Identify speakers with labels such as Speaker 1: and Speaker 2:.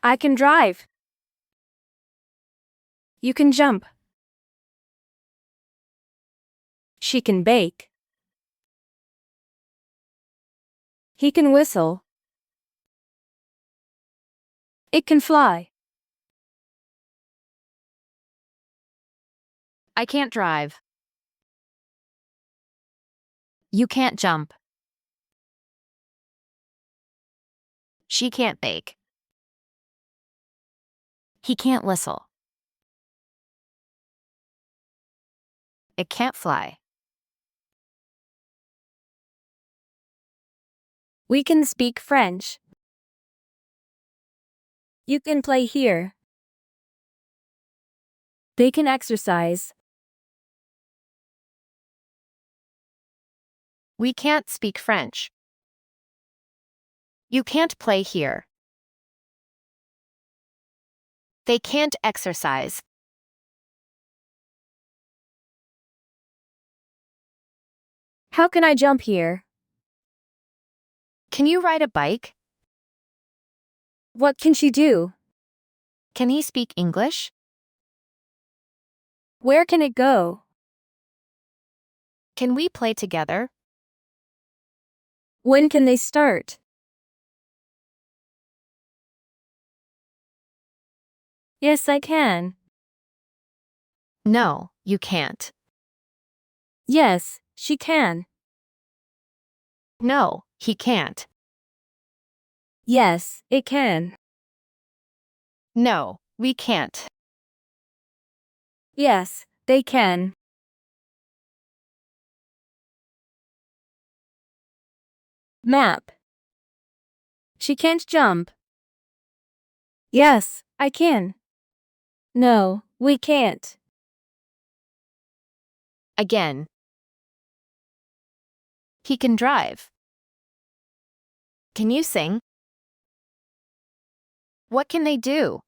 Speaker 1: I can drive. You can jump. She can bake. He can whistle. It can fly.
Speaker 2: I can't drive. You can't jump. She can't bake. He can't whistle. It can't fly.
Speaker 1: We can speak French. You can play here. They can exercise.
Speaker 2: We can't speak French. You can't play here. They can't exercise.
Speaker 1: How can I jump here?
Speaker 2: Can you ride a bike?
Speaker 1: What can she do?
Speaker 2: Can he speak English?
Speaker 1: Where can it go?
Speaker 2: Can we play together?
Speaker 1: When can they start? Yes, I can.
Speaker 2: No, you can't.
Speaker 1: Yes, she can.
Speaker 2: No, he can't.
Speaker 1: Yes, it can.
Speaker 2: No, we can't.
Speaker 1: Yes, they can. Map. She can't jump. Yes, I can. No, we can't.
Speaker 2: Again. He can drive. Can you sing? What can they do?